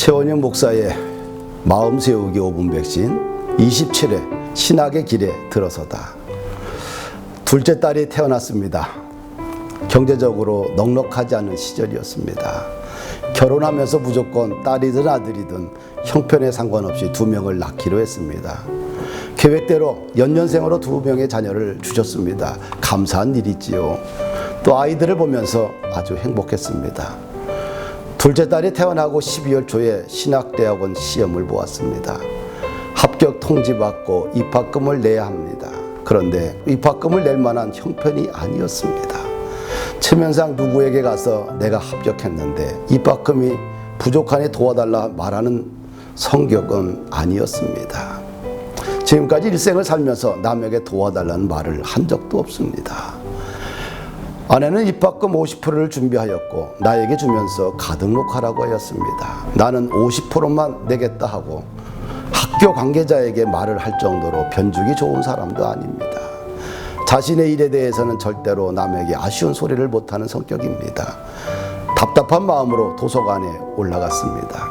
최원영 목사의 마음 세우기 5분 백신 27회 신학의 길에 들어서다. 둘째 딸이 태어났습니다. 경제적으로 넉넉하지 않은 시절이었습니다. 결혼하면서 무조건 딸이든 아들이든 형편에 상관없이 2명을 낳기로 했습니다. 계획대로 연년생으로 2명의 자녀를 주셨습니다. 감사한 일이지요. 또 아이들을 보면서 아주 행복했습니다. 둘째 딸이 태어나고 12월 초에 신학대학원 시험을 보았습니다. 합격 통지받고 입학금을 내야 합니다. 그런데 입학금을 낼 만한 형편이 아니었습니다. 체면상 누구에게 가서 내가 합격했는데 입학금이 부족하니 도와달라 말하는 성격은 아니었습니다. 지금까지 일생을 살면서 남에게 도와달라는 말을 한 적도 없습니다. 아내는 입학금 50%를 준비하였고 나에게 주면서 가등록하라고 하였습니다. 나는 50%만 내겠다 하고 학교 관계자에게 말을 할 정도로 변죽이 좋은 사람도 아닙니다. 자신의 일에 대해서는 절대로 남에게 아쉬운 소리를 못하는 성격입니다. 답답한 마음으로 도서관에 올라갔습니다.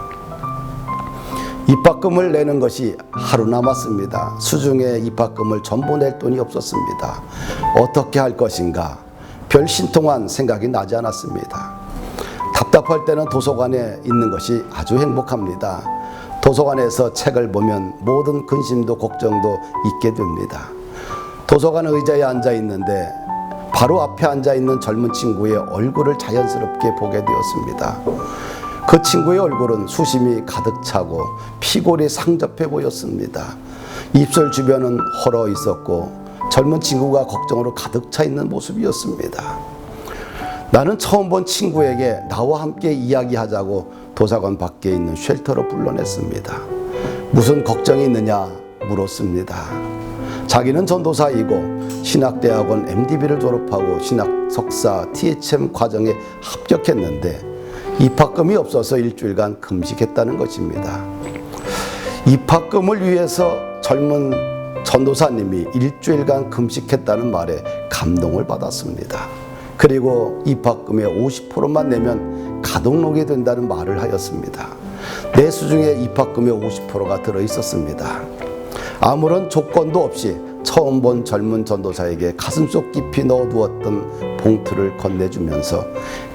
입학금을 내는 것이 하루 남았습니다. 수중에 입학금을 전부 낼 돈이 없었습니다. 어떻게 할 것인가? 별 신통한 생각이 나지 않았습니다. 답답할 때는 도서관에 있는 것이 아주 행복합니다. 도서관에서 책을 보면 모든 근심도 걱정도 잊게 됩니다. 도서관 의자에 앉아 있는데 바로 앞에 앉아 있는 젊은 친구의 얼굴을 자연스럽게 보게 되었습니다. 그 친구의 얼굴은 수심이 가득 차고 피골이 상접해 보였습니다. 입술 주변은 헐어 있었고 젊은 친구가 걱정으로 가득 차 있는 모습이었습니다. 나는 처음 본 친구에게 나와 함께 이야기하자고 도서관 밖에 있는 쉘터로 불러냈습니다. 무슨 걱정이 있느냐 물었습니다. 자기는 전도사이고 신학대학원 MDB를 졸업하고 신학 석사 THM 과정에 합격했는데 입학금이 없어서 일주일간 금식했다는 것입니다. 입학금을 위해서 젊은 전도사님이 일주일간 금식했다는 말에 감동을 받았습니다. 그리고 입학금의 50%만 내면 가등록이 된다는 말을 하였습니다. 내 수중에 입학금의 50%가 들어있었습니다. 아무런 조건도 없이 처음 본 젊은 전도사에게 가슴속 깊이 넣어두었던 봉투를 건네주면서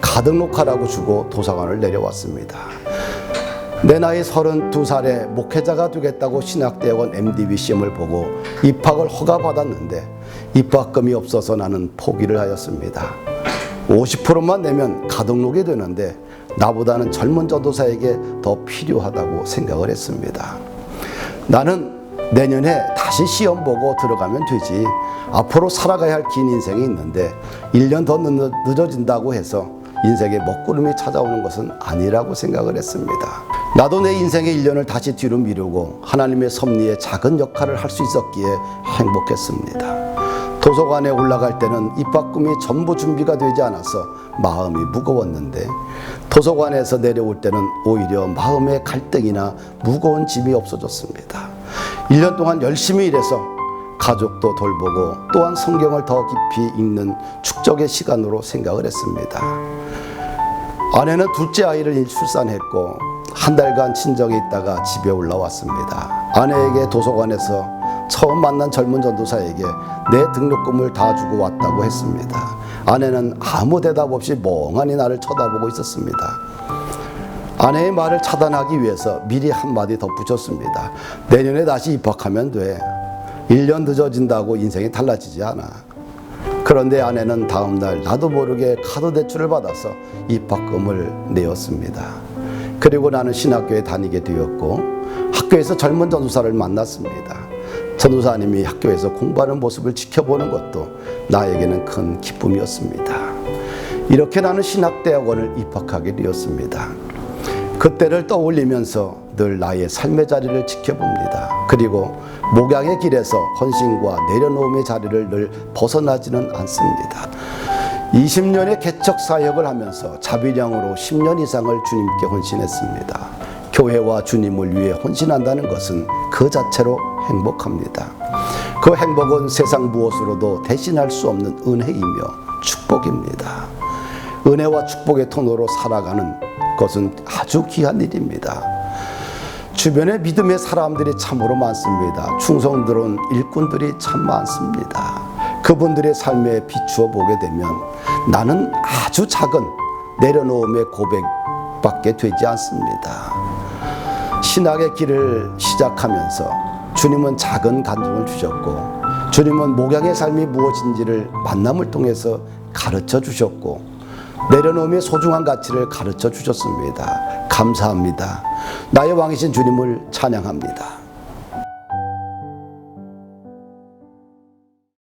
가등록하라고 주고 도서관을 내려왔습니다. 내 나이 32살에 목회자가 되겠다고 신학대학원 MDB 시험을 보고 입학을 허가받았는데 입학금이 없어서 나는 포기를 하였습니다. 50%만 내면 가등록이 되는데 나보다는 젊은 전도사에게 더 필요하다고 생각을 했습니다. 나는 내년에 다시 시험 보고 들어가면 되지. 앞으로 살아가야 할 긴 인생이 있는데 1년 더 늦어진다고 해서 인생에 먹구름이 찾아오는 것은 아니라고 생각을 했습니다. 나도 내 인생의 1년을 다시 뒤로 미루고 하나님의 섭리에 작은 역할을 할 수 있었기에 행복했습니다. 도서관에 올라갈 때는 입학금이 전부 준비가 되지 않아서 마음이 무거웠는데 도서관에서 내려올 때는 오히려 마음의 갈등이나 무거운 짐이 없어졌습니다. 1년 동안 열심히 일해서 가족도 돌보고 또한 성경을 더 깊이 읽는 축적의 시간으로 생각을 했습니다. 아내는 둘째 아이를 출산했고 한 달간 친정에 있다가 집에 올라왔습니다. 아내에게 도서관에서 처음 만난 젊은 전도사에게 내 등록금을 다 주고 왔다고 했습니다. 아내는 아무 대답 없이 멍하니 나를 쳐다보고 있었습니다. 아내의 말을 차단하기 위해서 미리 한마디 덧붙였습니다. 내년에 다시 입학하면 돼. 1년 늦어진다고 인생이 달라지지 않아. 그런데 아내는 다음날 나도 모르게 카드 대출을 받아서 입학금을 내었습니다. 그리고 나는 신학교에 다니게 되었고 학교에서 젊은 전도사를 만났습니다. 전도사님이 학교에서 공부하는 모습을 지켜보는 것도 나에게는 큰 기쁨이었습니다. 이렇게 나는 신학대학원을 입학하게 되었습니다. 그때를 떠올리면서 늘 나의 삶의 자리를 지켜봅니다. 그리고 목양의 길에서 헌신과 내려놓음의 자리를 늘 벗어나지는 않습니다. 20년의 개척 사역을 하면서 자비량으로 10년 이상을 주님께 헌신했습니다. 교회와 주님을 위해 헌신한다는 것은 그 자체로 행복합니다. 그 행복은 세상 무엇으로도 대신할 수 없는 은혜이며 축복입니다. 은혜와 축복의 통로로 살아가는 것은 아주 귀한 일입니다. 주변에 믿음의 사람들이 참으로 많습니다. 충성스러운 일꾼들이 참 많습니다. 그분들의 삶에 비추어 보게 되면 나는 아주 작은 내려놓음의 고백밖에 되지 않습니다. 신학의 길을 시작하면서 주님은 작은 간증을 주셨고, 주님은 목양의 삶이 무엇인지를 만남을 통해서 가르쳐 주셨고, 내려놓음의 소중한 가치를 가르쳐 주셨습니다. 감사합니다. 나의 왕이신 주님을 찬양합니다.